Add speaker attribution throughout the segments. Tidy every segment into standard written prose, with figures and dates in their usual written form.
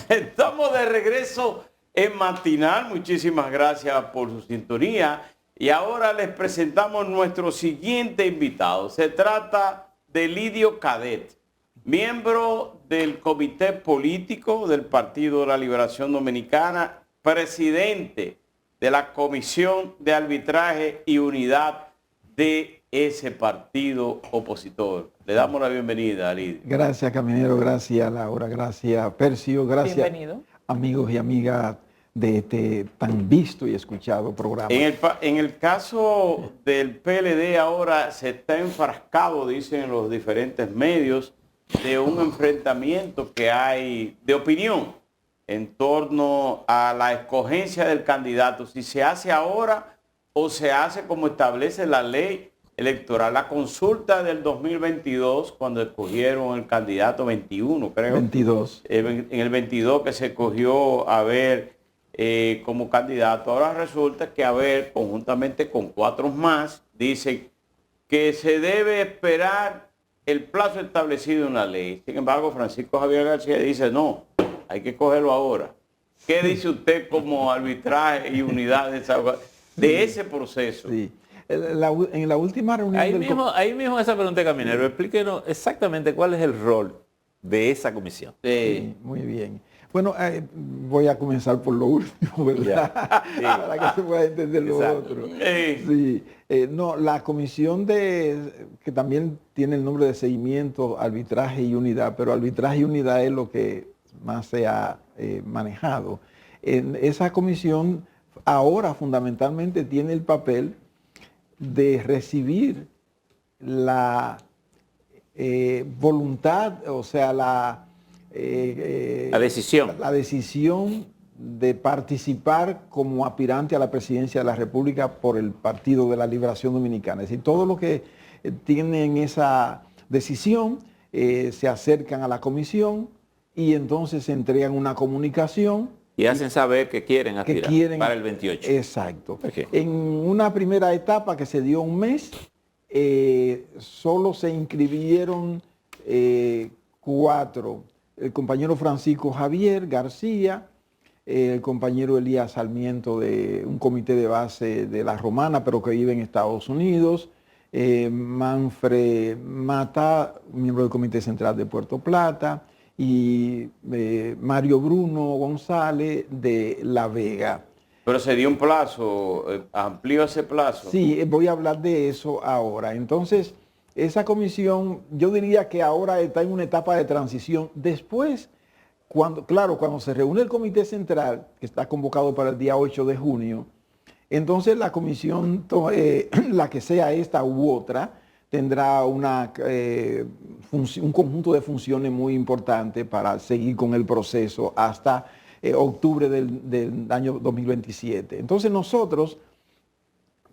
Speaker 1: Estamos de regreso en Matinal. Muchísimas gracias por su sintonía. Y ahora les presentamos nuestro siguiente invitado. Se trata de Lidio Cadet, miembro del Comité Político del Partido de la Liberación Dominicana, presidente de la Comisión de Arbitraje y Unidad de ese partido opositor. Le damos la bienvenida a Lidio.
Speaker 2: Gracias, Caminero, gracias, Laura, gracias, Percio, gracias,
Speaker 3: bienvenido,
Speaker 2: amigos y amigas de este tan visto y escuchado programa.
Speaker 1: En el caso del PLD ahora se está enfrascado, dicen los diferentes medios, de un enfrentamiento que hay de opinión en torno a la escogencia del candidato, si se hace ahora o se hace como establece la ley electoral. La consulta del 2022, cuando escogieron el candidato 21, creo.
Speaker 2: 22.
Speaker 1: En el 22 que se escogió a ver como candidato. Ahora resulta que a ver, conjuntamente con 4 más, dicen que se debe esperar el plazo establecido en la ley. Sin embargo, Francisco Javier García dice, no, hay que cogerlo ahora. ¿Qué dice usted como arbitraje y unidad de ese proceso?
Speaker 2: Sí. En la última reunión
Speaker 4: ahí mismo esa pregunta, Caminero, explíquenos exactamente cuál es el rol de esa comisión.
Speaker 2: Sí, muy bien. Bueno, voy a comenzar por lo último, ¿verdad? Sí. Para que se pueda entender lo otro. Sí. No, la comisión que también tiene el nombre de seguimiento, arbitraje y unidad, pero arbitraje y unidad es lo que más se ha manejado. Esa comisión ahora fundamentalmente tiene el papel de recibir la voluntad, o sea, la decisión de participar como aspirante a la presidencia de la República por el Partido de la Liberación Dominicana. Es decir, todos los que tienen esa decisión se acercan a la comisión y entonces se entregan una comunicación.
Speaker 4: Y hacen saber que quieren aspirar para el 28.
Speaker 2: Exacto.
Speaker 4: Okay.
Speaker 2: En una primera etapa que se dio un mes, solo se inscribieron 4. El compañero Francisco Javier García, el compañero Elías Sarmiento de un comité de base de La Romana, pero que vive en Estados Unidos, Manfred Mata, miembro del Comité Central de Puerto Plata, y Mario Bruno González de La Vega.
Speaker 1: Pero se dio un plazo, amplió ese plazo.
Speaker 2: Sí, voy a hablar de eso ahora. Entonces, esa comisión, yo diría que ahora está en una etapa de transición. Después, cuando se reúne el Comité Central, que está convocado para el día 8 de junio, entonces la comisión, la que sea esta u otra, tendrá un conjunto de funciones muy importantes para seguir con el proceso hasta octubre del año 2027. Entonces nosotros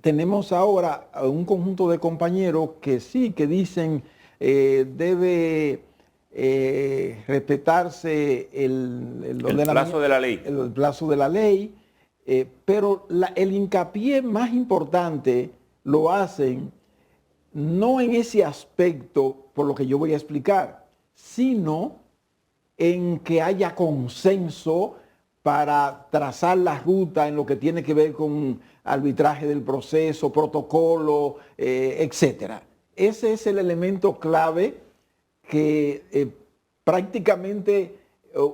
Speaker 2: tenemos ahora un conjunto de compañeros que sí, que dicen debe respetarse el
Speaker 4: plazo de la ley.
Speaker 2: El plazo de la ley, pero el hincapié más importante lo hacen no en ese aspecto, por lo que yo voy a explicar, sino en que haya consenso para trazar la ruta en lo que tiene que ver con arbitraje del proceso, protocolo, etcétera. Ese es el elemento clave que prácticamente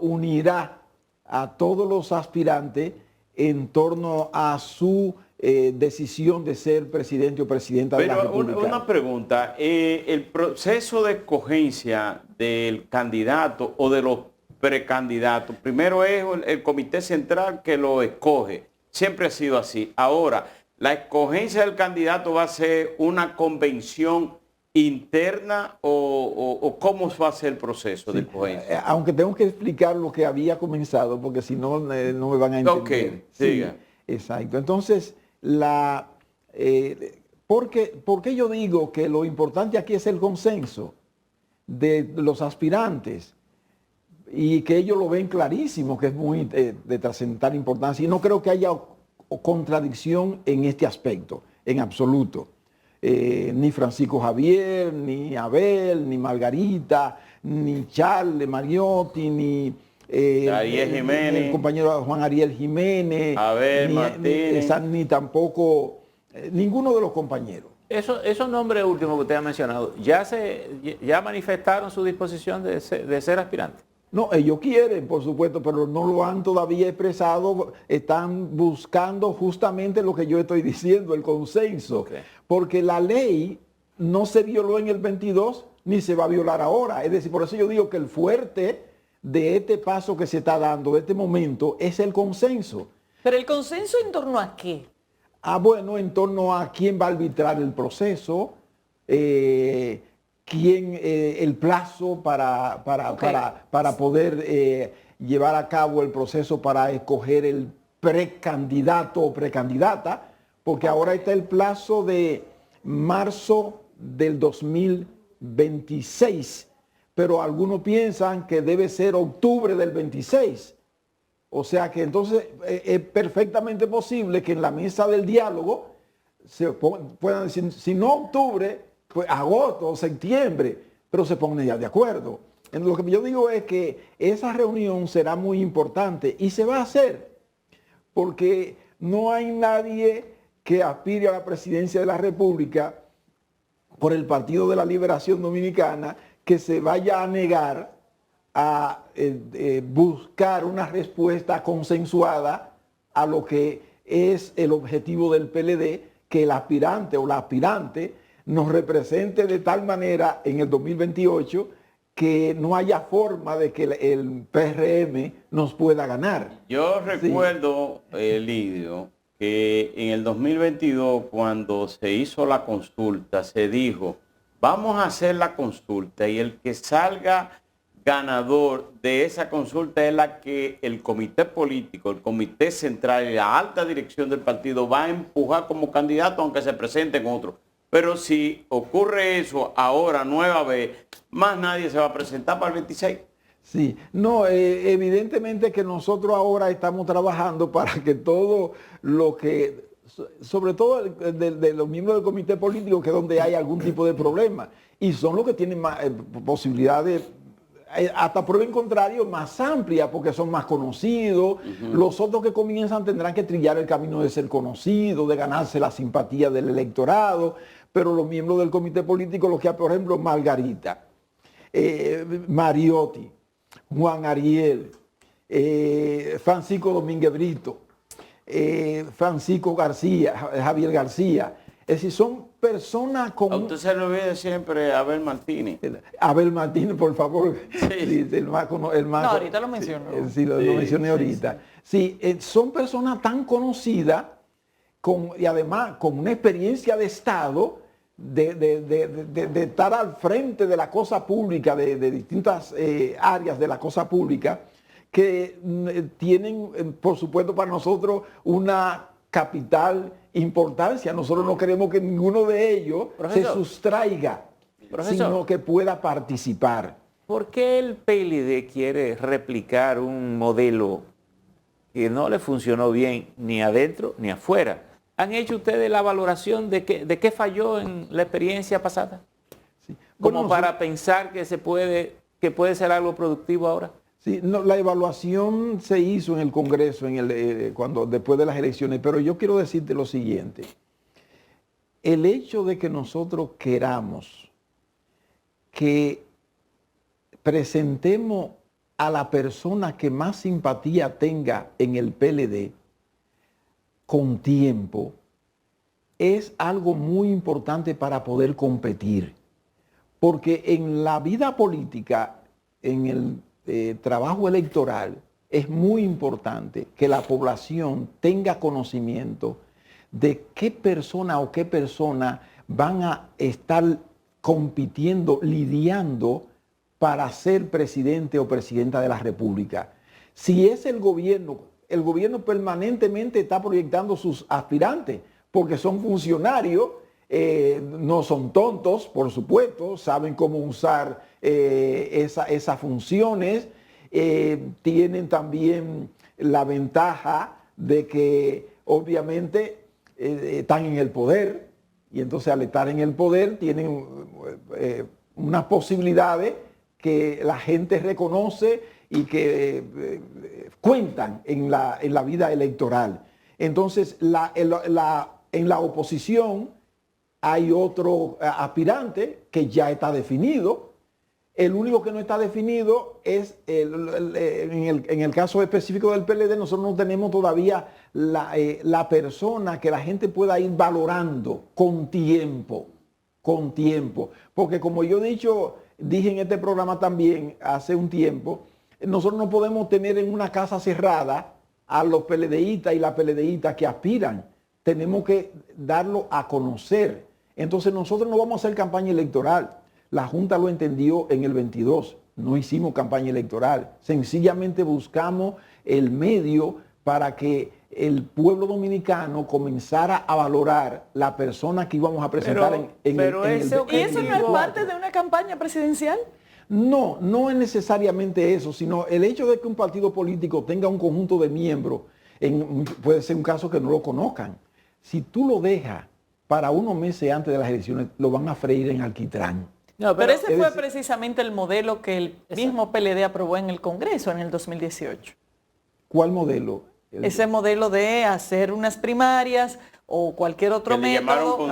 Speaker 2: unirá a todos los aspirantes en torno a su decisión de ser presidente o presidenta de la República.
Speaker 1: Pero una pregunta, el proceso de escogencia del candidato o de los precandidatos, primero es el Comité Central que lo escoge, siempre ha sido así. Ahora, la escogencia del candidato va a ser una convención interna o cómo va a ser el proceso de escogencia.
Speaker 2: Aunque tengo que explicar lo que había comenzado, porque si no, no me van a entender.
Speaker 1: Ok,
Speaker 2: sí,
Speaker 1: siga.
Speaker 2: Exacto. Entonces, ¿por qué yo digo que lo importante aquí es el consenso de los aspirantes? Y que ellos lo ven clarísimo, que es muy de trascendental importancia. Y no creo que haya contradicción en este aspecto, en absoluto. Ni Francisco Javier, ni Abel, ni Margarita, ni Charles Mariotti, ni
Speaker 1: Ariel Jiménez,
Speaker 2: el compañero Juan Ariel Jiménez,
Speaker 1: Abel Martínez,
Speaker 2: ni tampoco ninguno de los compañeros.
Speaker 4: Esos nombres últimos que usted ha mencionado, ¿ya manifestaron su disposición de ser aspirantes?
Speaker 2: No, ellos quieren, por supuesto, pero no lo han todavía expresado. Están buscando justamente lo que yo estoy diciendo, el consenso.
Speaker 4: Okay.
Speaker 2: Porque la ley no se violó en el 22 ni se va a violar ahora. Es decir, por eso yo digo que el fuerte de este paso que se está dando, de este momento, es el consenso.
Speaker 3: ¿Pero el consenso en torno a qué?
Speaker 2: Bueno, en torno a quién va a arbitrar el proceso, el plazo para poder llevar a cabo el proceso para escoger el precandidato o precandidata, porque ahora está el plazo de marzo del 2026, pero algunos piensan que debe ser octubre del 26. O sea que entonces es perfectamente posible que en la mesa del diálogo se puedan decir, si no octubre, pues agosto o septiembre, pero se ponen ya de acuerdo. Lo que yo digo es que esa reunión será muy importante y se va a hacer porque no hay nadie que aspire a la presidencia de la República por el Partido de la Liberación Dominicana que se vaya a negar a buscar una respuesta consensuada a lo que es el objetivo del PLD, que el aspirante o la aspirante nos represente de tal manera en el 2028 que no haya forma de que el PRM nos pueda ganar.
Speaker 1: Yo recuerdo, Lidio, que en el 2022, cuando se hizo la consulta, se dijo, vamos a hacer la consulta y el que salga ganador de esa consulta es la que el comité político, el comité central y la alta dirección del partido va a empujar como candidato aunque se presenten otros. Pero si ocurre eso ahora nueva vez, más nadie se va a presentar para el 26.
Speaker 2: Sí, no, evidentemente que nosotros ahora estamos trabajando para que todo lo que, sobre todo de los miembros del comité político, que es donde hay algún tipo de problema, y son los que tienen más posibilidades, hasta prueba en contrario, más amplia, porque son más conocidos. Los otros que comienzan tendrán que trillar el camino de ser conocidos, de ganarse la simpatía del electorado, pero los miembros del comité político, los que, por ejemplo, Margarita, Mariotti, Juan Ariel, Francisco Domínguez Brito, Francisco García, Javier García, es decir, son personas con...
Speaker 1: A usted se le olvida siempre a Abel Martínez.
Speaker 2: Abel Martínez, por favor.
Speaker 1: Sí.
Speaker 2: No,
Speaker 3: ahorita lo mencionó.
Speaker 2: Sí, lo mencioné ahorita. Sí, son personas tan conocidas y además con una experiencia de Estado, de estar al frente de la cosa pública, de distintas áreas de la cosa pública, que tienen, por supuesto, para nosotros una capital importancia. Nosotros no queremos que ninguno de ellos se sustraiga, sino que pueda participar.
Speaker 4: ¿Por qué el PLD quiere replicar un modelo que no le funcionó bien ni adentro ni afuera? ¿Han hecho ustedes la valoración de qué falló en la experiencia pasada?
Speaker 2: Sí.
Speaker 4: Como
Speaker 2: Bueno,
Speaker 4: para pensar que puede ser algo productivo ahora.
Speaker 2: Sí, no, la evaluación se hizo en el Congreso después de las elecciones, pero yo quiero decirte lo siguiente. El hecho de que nosotros queramos que presentemos a la persona que más simpatía tenga en el PLD con tiempo es algo muy importante para poder competir. Porque en la vida política, en el trabajo electoral, es muy importante que la población tenga conocimiento de qué persona o qué persona van a estar compitiendo, lidiando para ser presidente o presidenta de la República. Si es el gobierno permanentemente está proyectando sus aspirantes, porque son funcionarios, no son tontos, por supuesto, saben cómo usar esas funciones, tienen también la ventaja de que obviamente están en el poder, y entonces al estar en el poder tienen unas posibilidades que la gente reconoce y que cuentan en la vida electoral. Entonces, en la oposición hay otro aspirante que ya está definido. El único que no está definido es, en el caso específico del PLD, nosotros no tenemos todavía la persona que la gente pueda ir valorando con tiempo. Porque como yo dije en este programa también hace un tiempo, nosotros no podemos tener en una casa cerrada a los PLDistas y las PLDistas que aspiran. Tenemos que darlo a conocer. Entonces nosotros no vamos a hacer campaña electoral. La Junta lo entendió en el 22. No hicimos campaña electoral. Sencillamente buscamos el medio para que el pueblo dominicano comenzara a valorar la persona que íbamos a presentar en el
Speaker 3: ¿Y eso no es parte de una campaña presidencial?
Speaker 2: No, no es necesariamente eso, sino el hecho de que un partido político tenga un conjunto de miembros, puede ser un caso que no lo conozcan. Si tú lo dejas para unos meses antes de las elecciones, lo van a freír en alquitrán.
Speaker 3: No, pero ese fue precisamente el modelo que el mismo PLD aprobó en el Congreso en el 2018.
Speaker 2: ¿Cuál modelo?
Speaker 3: Ese modelo de hacer unas primarias o cualquier otro método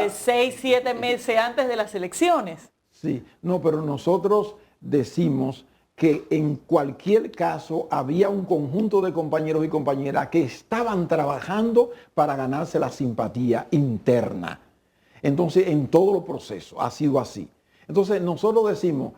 Speaker 3: 6, 7 meses antes de las elecciones.
Speaker 2: Sí, no, pero nosotros decimos que en cualquier caso había un conjunto de compañeros y compañeras que estaban trabajando para ganarse la simpatía interna. Entonces, en todo el proceso ha sido así. Entonces, nosotros decimos,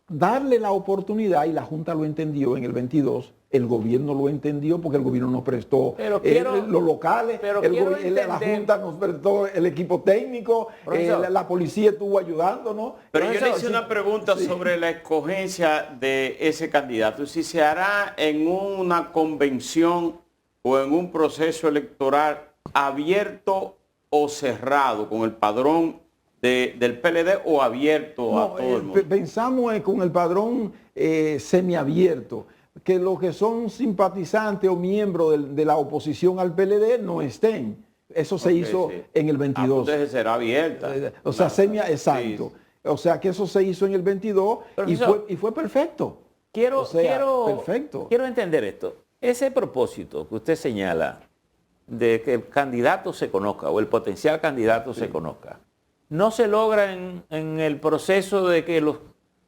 Speaker 2: darle la oportunidad, y la Junta lo entendió en el 22, el gobierno lo entendió porque el gobierno nos prestó los locales, la Junta nos prestó el equipo técnico, la policía estuvo ayudándonos.
Speaker 1: Pero yo le hice una pregunta sobre la escogencia de ese candidato. Si se hará en una convención o en un proceso electoral abierto o cerrado con el padrón del PLD o abierto a todo el mundo.
Speaker 2: Pensamos con el padrón semiabierto, que los que son simpatizantes o miembros de la oposición al PLD no estén. Eso se hizo en el 22.
Speaker 1: Entonces será abierta.
Speaker 2: O sea, exacto. Sí. O sea, que eso se hizo en el 22 y fue perfecto.
Speaker 4: Perfecto. Quiero entender esto. Ese propósito que usted señala de que el candidato se conozca o el potencial candidato se conozca, no se logra en el proceso de que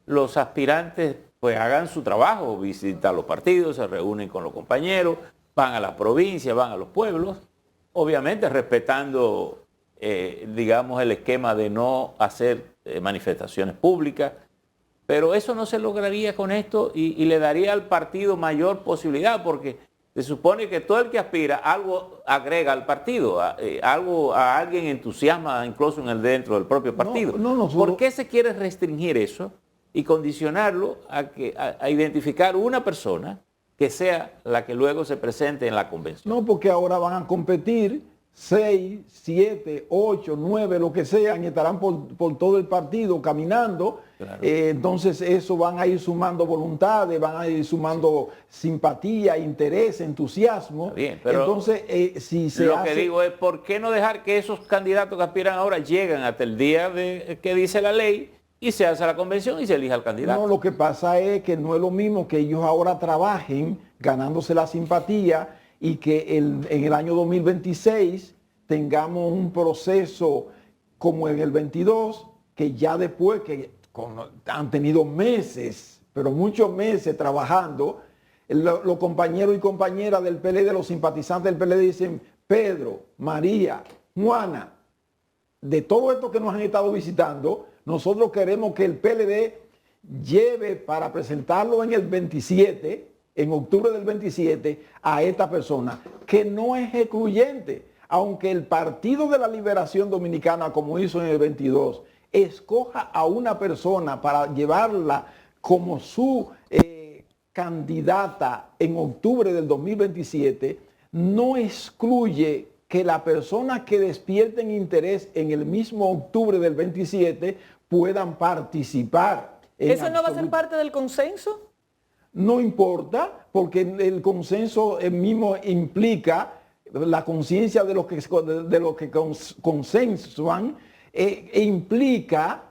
Speaker 4: los aspirantes pues hagan su trabajo, visitan los partidos, se reúnen con los compañeros, van a las provincias, van a los pueblos, obviamente respetando, digamos, el esquema de no hacer manifestaciones públicas, pero eso no se lograría con esto y le daría al partido mayor posibilidad, porque se supone que todo el que aspira algo agrega al partido, algo a alguien entusiasma incluso dentro del propio partido. ¿Por qué se quiere restringir eso y condicionarlo a identificar una persona que sea la que luego se presente en la convención?
Speaker 2: No, porque ahora van a competir 6, 7, 8, 9, lo que sean, y estarán por todo el partido caminando. Claro. Entonces eso van a ir sumando voluntades, van a ir sumando simpatía, interés, entusiasmo.
Speaker 4: Bien, pero
Speaker 2: entonces, si se
Speaker 4: lo que digo es, ¿por qué no dejar que esos candidatos que aspiran ahora lleguen hasta el día que dice la ley y se hace la convención y se elija al candidato?
Speaker 2: No, lo que pasa es que no es lo mismo que ellos ahora trabajen ganándose la simpatía y que en el año 2026 tengamos un proceso como en el 22, que ya después que han tenido meses, pero muchos meses trabajando, los compañeros y compañeras del PLD, los simpatizantes del PLD dicen, Pedro, María, Juana, de todo esto que nos han estado visitando, nosotros queremos que el PLD lleve para presentarlo en el 27, en octubre del 27, a esta persona, que no es excluyente, aunque el Partido de la Liberación Dominicana, como hizo en el 22, escoja a una persona para llevarla como su candidata en octubre del 2027, no excluye que la persona que despierten interés en el mismo octubre del 27 puedan participar.
Speaker 3: ¿Eso no va a ser parte del consenso?
Speaker 2: No importa, porque el consenso mismo implica la conciencia de los que consensuan, implica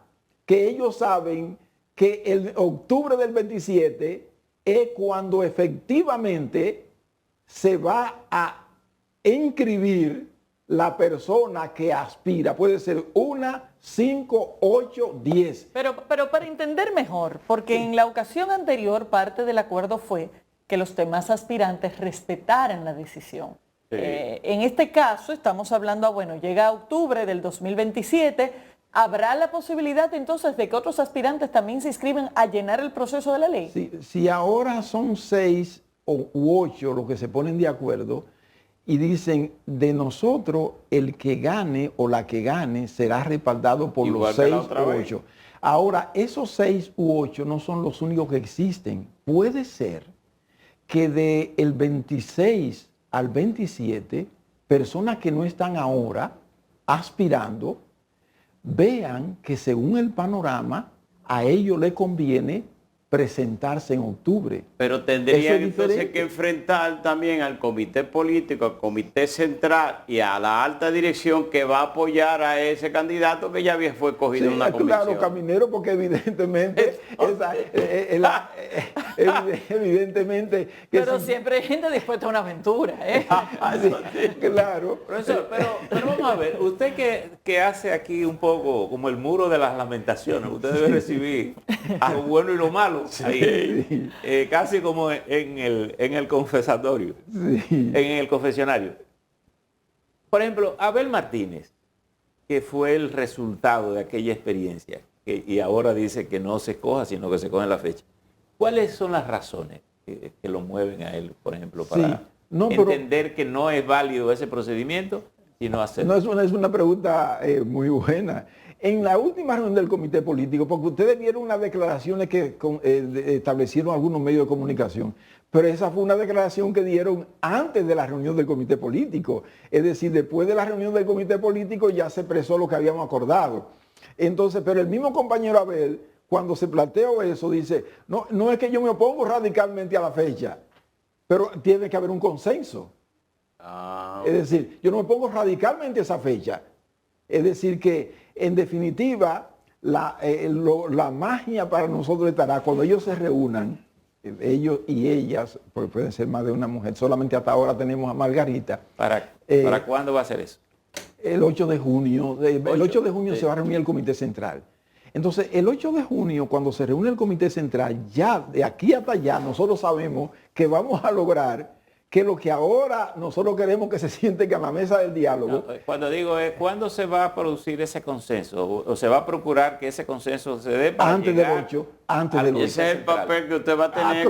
Speaker 2: que ellos saben que el octubre del 27 es cuando efectivamente se va a inscribir la persona que aspira. Puede ser 1, 5, 8, 10.
Speaker 3: Pero para entender mejor, porque en la ocasión anterior parte del acuerdo fue que los demás aspirantes respetaran la decisión. Sí. En este caso estamos hablando, bueno, llega octubre del 2027, ¿habrá la posibilidad entonces de que otros aspirantes también se inscriban a llenar el proceso de la ley?
Speaker 2: Sí, si ahora son 6 u 8 los que se ponen de acuerdo y dicen, de nosotros el que gane o la que gane será respaldado por los 6 u 8. Ahora, esos 6 u 8 no son los únicos que existen. Puede ser que del 26 al 27, personas que no están ahora aspirando, vean que según el panorama, a ellos les conviene presentarse en octubre.
Speaker 1: Pero tendrían entonces que enfrentar también al comité político, al comité central y a la alta dirección que va a apoyar a ese candidato que ya fue escogido en una convención.
Speaker 2: Claro, Caminero, porque evidentemente evidentemente que
Speaker 3: pero siempre hay gente dispuesta a una aventura, ¿eh?
Speaker 2: Sí, claro.
Speaker 4: Profesor, pero vamos a ver, usted que hace aquí un poco como el muro de las lamentaciones, usted debe recibir lo bueno y lo malo. Ahí, casi como en el confesatorio, en el confesionario. Por ejemplo, Abel Martínez, que fue el resultado de aquella experiencia, y ahora dice que no se escoja, sino que se coge la fecha. ¿Cuáles son las razones que lo mueven a él, por ejemplo, para entender que no es válido ese procedimiento, sino hacerlo?
Speaker 2: No, es una pregunta muy buena. En la última reunión del comité político, porque ustedes vieron unas declaraciones que establecieron algunos medios de comunicación, pero esa fue una declaración que dieron antes de la reunión del comité político. Es decir, después de la reunión del comité político ya se expresó lo que habíamos acordado. Entonces, pero el mismo compañero Abel, cuando se planteó eso, dice, no es que yo me opongo radicalmente a la fecha, pero tiene que haber un consenso. Es decir, yo no me opongo radicalmente a esa fecha. Es decir, que en definitiva la magia para nosotros estará cuando ellos se reúnan, ellos y ellas, porque pueden ser más de una mujer, solamente hasta ahora tenemos a Margarita.
Speaker 4: ¿Para cuándo va a ser eso?
Speaker 2: El 8 de junio. El 8 de junio se va a reunir el comité central. Entonces, el 8 de junio, cuando se reúne el comité central, ya de aquí hasta allá, nosotros sabemos que vamos a lograr que lo que ahora nosotros queremos que se sienten a la mesa del diálogo.
Speaker 4: No, cuando digo es, ¿cuándo se va a producir ese consenso? ¿O se va a procurar que ese consenso se dé para
Speaker 2: antes del 8? Antes del 8.
Speaker 1: Ese es el papel que usted va a tener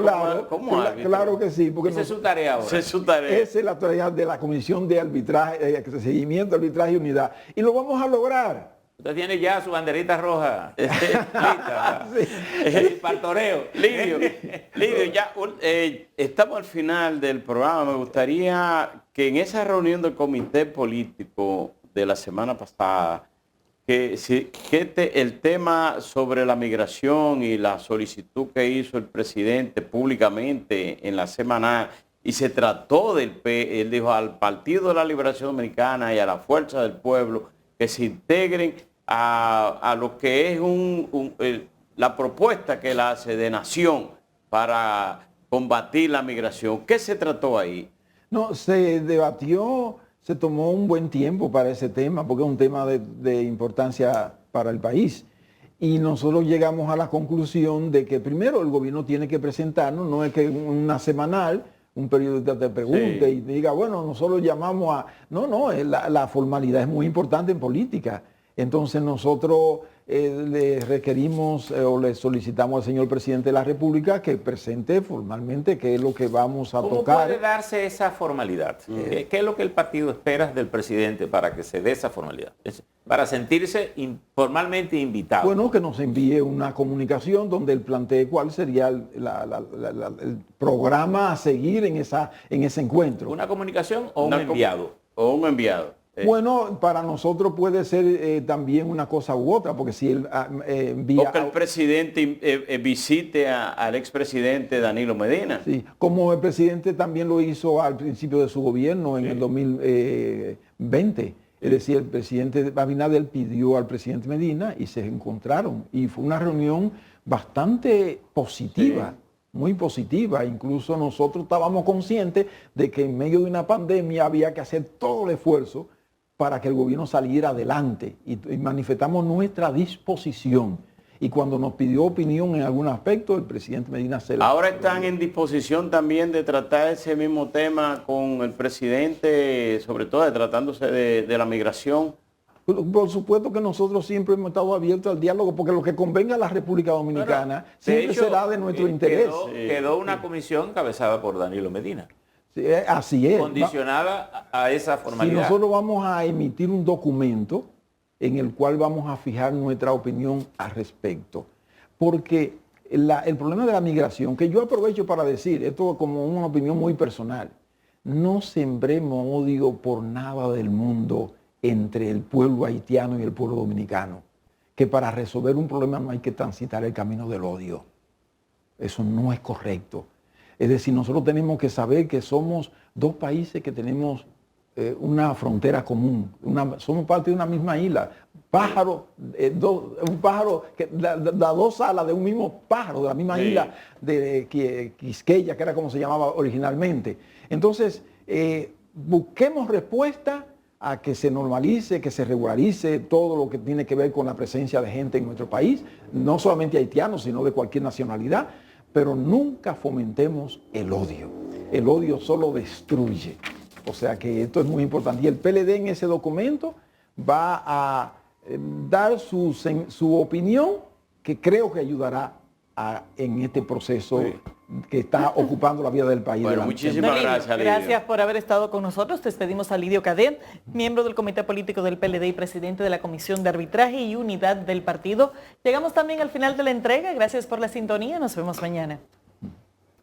Speaker 2: claro que sí.
Speaker 4: Porque esa es su tarea ahora.
Speaker 1: Esa es su tarea.
Speaker 2: Esa es la tarea de la Comisión de Arbitraje, seguimiento, arbitraje y unidad. Y lo vamos a lograr.
Speaker 4: Usted tiene ya su banderita roja lista para el toreo.
Speaker 1: Lidio, ya estamos al final del programa. Me gustaría que en esa reunión del comité político de la semana pasada, el tema sobre la migración y la solicitud que hizo el presidente públicamente en la semana, y se trató él dijo al Partido de la Liberación Dominicana y a la Fuerza del Pueblo, que se integren a lo que es la propuesta que él hace de nación para combatir la migración. ¿Qué se trató ahí?
Speaker 2: No, se debatió, se tomó un buen tiempo para ese tema, porque es un tema de importancia para el país. Y nosotros llegamos a la conclusión de que primero el gobierno tiene que presentarnos, no es que una semanal, un periodista te pregunte y diga, bueno, nosotros llamamos a... No, la formalidad es muy importante en política. Entonces nosotros le requerimos o le solicitamos al señor presidente de la República que presente formalmente qué es lo que vamos a tocar.
Speaker 4: ¿Cómo puede darse esa formalidad? ¿Qué es lo que el partido espera del presidente para que se dé esa formalidad? Para sentirse formalmente invitado.
Speaker 2: Bueno, que nos envíe una comunicación donde él plantee cuál sería el programa a seguir en ese encuentro.
Speaker 4: ¿Una comunicación o un enviado?
Speaker 1: O un enviado.
Speaker 2: Bueno, para nosotros puede ser también una cosa u otra, porque si él envía...
Speaker 1: O que el presidente visite al expresidente Danilo Medina.
Speaker 2: Sí, como el presidente también lo hizo al principio de su gobierno en el 2020. Es decir, el presidente Abinader pidió al presidente Medina y se encontraron. Y fue una reunión bastante positiva. muy positiva. Incluso nosotros estábamos conscientes de que en medio de una pandemia había que hacer todo el esfuerzo para que el gobierno saliera adelante y manifestamos nuestra disposición. Y cuando nos pidió opinión en algún aspecto, el presidente Medina se la...
Speaker 1: Ahora están en disposición también de tratar ese mismo tema con el presidente, sobre todo tratándose de la migración.
Speaker 2: Por supuesto que nosotros siempre hemos estado abiertos al diálogo, porque lo que convenga a la República Dominicana siempre será de nuestro interés.
Speaker 4: Quedó una comisión encabezada por Danilo Medina.
Speaker 2: Sí, así es.
Speaker 4: Condicionada a esa formalidad.
Speaker 2: Si nosotros vamos a emitir un documento en el cual vamos a fijar nuestra opinión al respecto. Porque el problema de la migración, que yo aprovecho para decir, esto como una opinión muy personal, no sembremos odio por nada del mundo entre el pueblo haitiano y el pueblo dominicano, que para resolver un problema no hay que transitar el camino del odio. Eso no es correcto. Es decir, nosotros tenemos que saber que somos dos países que tenemos una frontera común, somos parte de una misma isla. Un pájaro que da dos alas de un mismo pájaro, de la misma isla de Quisqueya, que era como se llamaba originalmente. Entonces, busquemos respuesta a que se normalice, que se regularice todo lo que tiene que ver con la presencia de gente en nuestro país, no solamente haitianos, sino de cualquier nacionalidad, pero nunca fomentemos el odio. El odio solo destruye. O sea que esto es muy importante. Y el PLD en ese documento va a dar su opinión, que creo que ayudará en este proceso que está ocupando la vida del país.
Speaker 1: Bueno, muchísimas gracias, Lidio.
Speaker 3: Gracias por haber estado con nosotros. Despedimos a Lidio Cadet, miembro del Comité Político del PLD y presidente de la Comisión de Arbitraje y Unidad del Partido. Llegamos también al final de la entrega. Gracias por la sintonía. Nos vemos mañana.